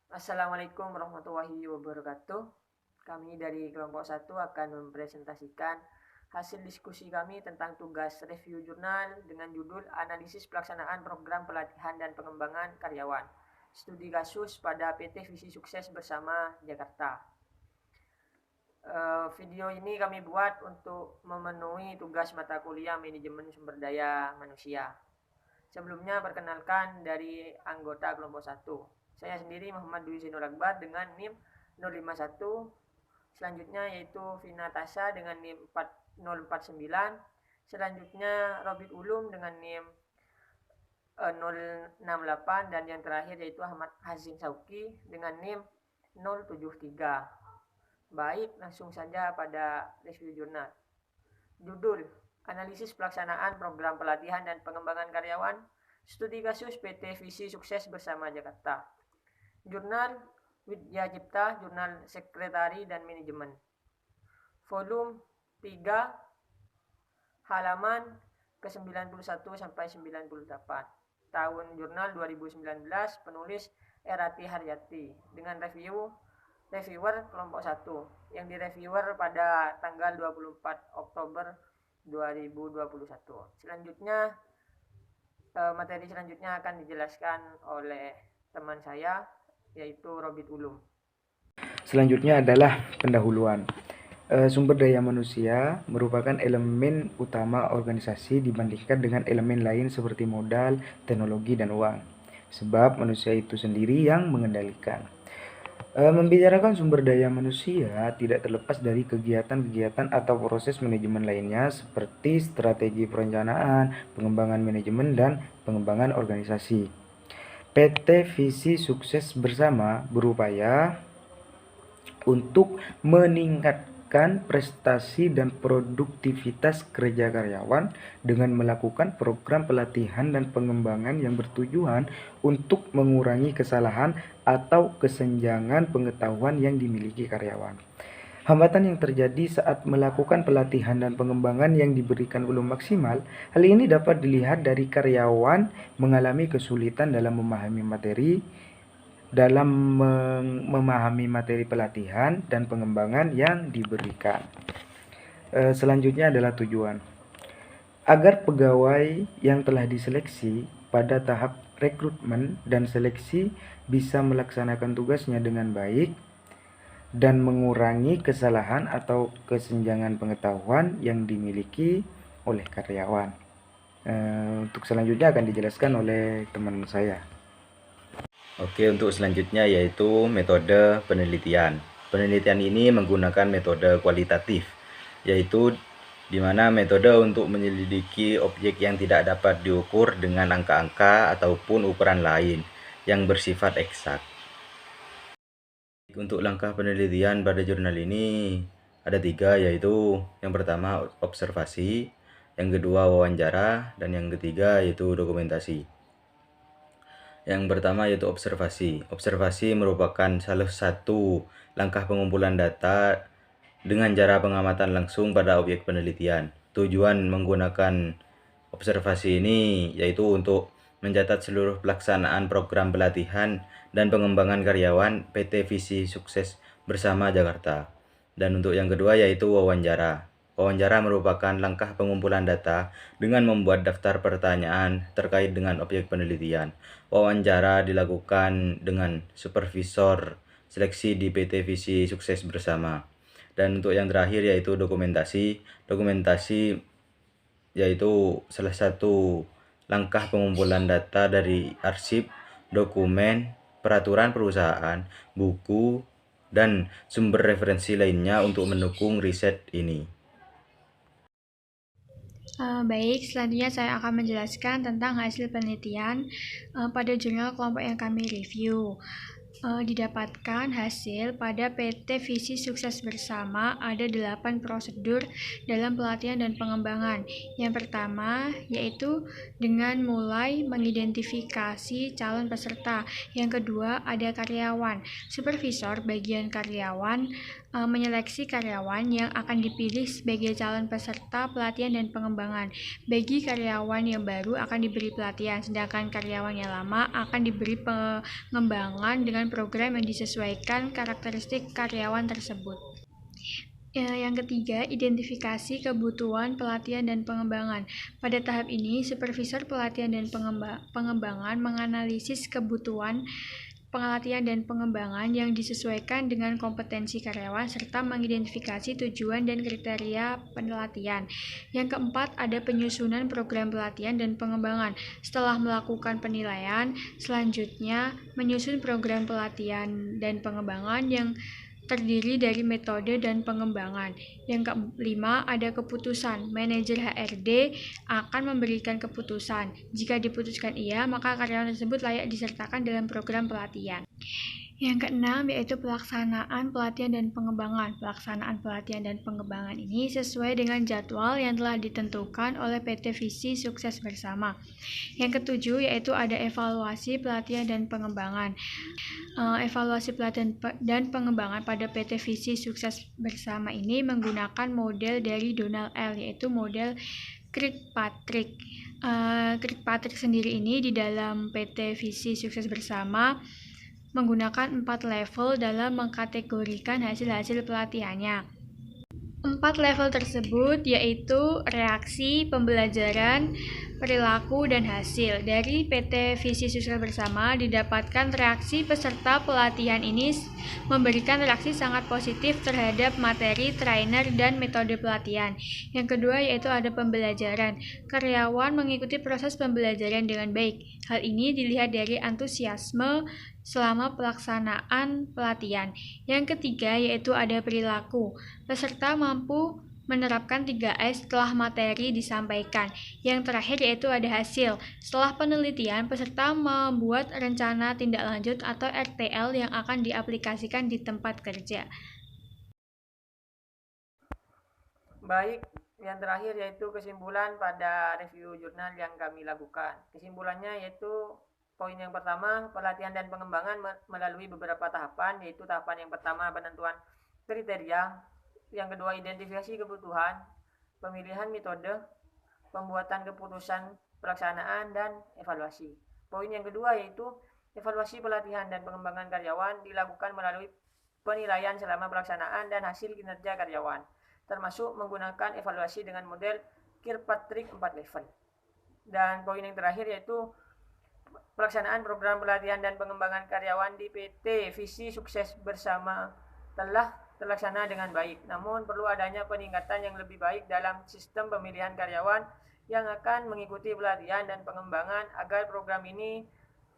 Assalamualaikum warahmatullahi wabarakatuh. Kami dari kelompok 1 akan mempresentasikan hasil diskusi kami tentang tugas review jurnal dengan judul Analisis Pelaksanaan Program Pelatihan dan Pengembangan Karyawan. Studi kasus pada PT Visi Sukses Bersama Jakarta. Video ini kami buat untuk memenuhi tugas mata kuliah Manajemen Sumber Daya Manusia. Sebelumnya perkenalkan dari anggota kelompok 1. Saya sendiri Muhammad Dwi Zainul Akbar dengan NIM 051. Selanjutnya yaitu Vina Tasha dengan NIM 4049. Selanjutnya Robit Ulum dengan NIM 068 dan yang terakhir yaitu Ahmad Hazin Sauki dengan NIM 073. Baik, langsung saja pada review jurnal. Judul: Analisis Pelaksanaan Program Pelatihan dan Pengembangan Karyawan, Studi Kasus PT Visi Sukses Bersama Jakarta. Jurnal Widya Cipta, Jurnal Sekretari dan Manajemen. Volume 3, halaman ke-91 sampai 98. Tahun jurnal 2019, penulis Erati Haryati dengan reviewer kelompok 1 yang direviewer pada tanggal 24 Oktober 2021. Selanjutnya materi selanjutnya akan dijelaskan oleh teman saya yaitu Robit Ulum. Selanjutnya adalah pendahuluan. Sumber daya manusia merupakan elemen utama organisasi dibandingkan dengan elemen lain seperti modal, teknologi, dan uang. Sebab manusia itu sendiri yang mengendalikan. Membicarakan sumber daya manusia tidak terlepas dari kegiatan-kegiatan atau proses manajemen lainnya seperti strategi perencanaan, pengembangan manajemen, dan pengembangan organisasi. PT Visi Sukses Bersama berupaya untuk meningkatkan prestasi dan produktivitas kerja karyawan dengan melakukan program pelatihan dan pengembangan yang bertujuan untuk mengurangi kesalahan atau kesenjangan pengetahuan yang dimiliki karyawan. Hambatan yang terjadi saat melakukan pelatihan dan pengembangan yang diberikan belum maksimal. Hal ini dapat dilihat dari karyawan mengalami kesulitan dalam memahami materi pelatihan dan pengembangan yang diberikan. Selanjutnya adalah tujuan. Agar pegawai yang telah diseleksi pada tahap rekrutmen dan seleksi bisa melaksanakan tugasnya dengan baik dan mengurangi kesalahan atau kesenjangan pengetahuan yang dimiliki oleh karyawan. Untuk selanjutnya akan dijelaskan oleh teman saya. Oke, untuk selanjutnya yaitu metode penelitian. Penelitian ini menggunakan metode kualitatif, yaitu di mana metode untuk menyelidiki objek yang tidak dapat diukur dengan angka-angka ataupun ukuran lain yang bersifat eksak. Untuk langkah penelitian pada jurnal ini ada 3, yaitu yang pertama observasi, yang kedua wawancara, dan yang ketiga yaitu dokumentasi. Yang pertama yaitu observasi. Observasi merupakan salah satu langkah pengumpulan data dengan cara pengamatan langsung pada objek penelitian. Tujuan menggunakan observasi ini yaitu untuk mencatat seluruh pelaksanaan program pelatihan dan pengembangan karyawan PT Visi Sukses Bersama Jakarta. Dan untuk yang kedua yaitu wawancara. Wawancara merupakan langkah pengumpulan data dengan membuat daftar pertanyaan terkait dengan objek penelitian. Wawancara dilakukan dengan supervisor seleksi di PT Visi Sukses Bersama. Dan untuk yang terakhir yaitu dokumentasi. Dokumentasi yaitu salah satu langkah pengumpulan data dari arsip, dokumen, peraturan perusahaan, buku, dan sumber referensi lainnya untuk mendukung riset ini. Baik, selanjutnya saya akan menjelaskan tentang hasil penelitian pada jurnal kelompok yang kami review. Didapatkan hasil pada PT Visi Sukses Bersama ada 8 prosedur dalam pelatihan dan pengembangan. Yang pertama yaitu dengan mulai mengidentifikasi calon peserta. Yang kedua ada karyawan. Supervisor bagian karyawan menyeleksi karyawan yang akan dipilih sebagai calon peserta pelatihan dan pengembangan. Bagi karyawan yang baru akan diberi pelatihan, sedangkan karyawan yang lama akan diberi pengembangan dengan dengan program yang disesuaikan karakteristik karyawan tersebut. Yang ketiga, identifikasi kebutuhan pelatihan dan pengembangan. Pada tahap ini, supervisor pelatihan dan pengembangan menganalisis kebutuhan pelatihan dan pengembangan yang disesuaikan dengan kompetensi karyawan serta mengidentifikasi tujuan dan kriteria pelatihan. Yang keempat, ada penyusunan program pelatihan dan pengembangan. Setelah melakukan penilaian, selanjutnya menyusun program pelatihan dan pengembangan yang terdiri dari metode dan pengembangan. Yang kelima, ada keputusan. Manajer HRD akan memberikan keputusan. Jika diputuskan iya, maka karyawan tersebut layak disertakan dalam program pelatihan. Yang keenam, yaitu pelaksanaan pelatihan dan pengembangan. Pelaksanaan pelatihan dan pengembangan ini sesuai dengan jadwal yang telah ditentukan oleh PT Visi Sukses Bersama. Yang ketujuh, yaitu ada evaluasi pelatihan dan pengembangan. Evaluasi pelatihan dan pengembangan pada PT Visi Sukses Bersama ini menggunakan model dari Donald L, yaitu model Kirkpatrick. Kirkpatrick sendiri ini di dalam PT Visi Sukses Bersama menggunakan 4 level dalam mengkategorikan hasil-hasil pelatihannya. 4 level tersebut yaitu reaksi, pembelajaran, perilaku, dan hasil. Dari PT Visi Sukses Bersama didapatkan reaksi peserta pelatihan ini memberikan reaksi sangat positif terhadap materi, trainer, dan metode pelatihan. Yang kedua yaitu ada pembelajaran. Karyawan mengikuti proses pembelajaran dengan baik. Hal ini dilihat dari antusiasme selama pelaksanaan pelatihan. Yang ketiga yaitu ada perilaku. Peserta mampu menerapkan 3S setelah materi disampaikan. Yang terakhir yaitu ada hasil. Setelah penelitian, peserta membuat rencana tindak lanjut atau RTL yang akan diaplikasikan di tempat kerja. Baik, yang terakhir yaitu kesimpulan pada review jurnal yang kami lakukan. Kesimpulannya yaitu poin yang pertama, pelatihan dan pengembangan melalui beberapa tahapan, yaitu tahapan yang pertama penentuan kriteria, yang kedua identifikasi kebutuhan, pemilihan metode, pembuatan keputusan pelaksanaan, dan evaluasi. Poin yang kedua yaitu evaluasi pelatihan dan pengembangan karyawan dilakukan melalui penilaian selama pelaksanaan dan hasil kinerja karyawan, termasuk menggunakan evaluasi dengan model Kirkpatrick 4 level. Dan poin yang terakhir yaitu pelaksanaan program pelatihan dan pengembangan karyawan di PT Visi Sukses Bersama telah terlaksana dengan baik. Namun perlu adanya peningkatan yang lebih baik dalam sistem pemilihan karyawan yang akan mengikuti pelatihan dan pengembangan agar program ini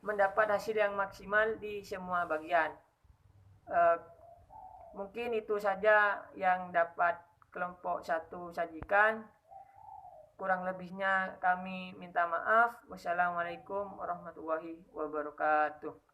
mendapat hasil yang maksimal di semua bagian. Mungkin itu saja yang dapat kelompok 1 sajikan. Kurang lebihnya kami minta maaf. Wassalamualaikum warahmatullahi wabarakatuh.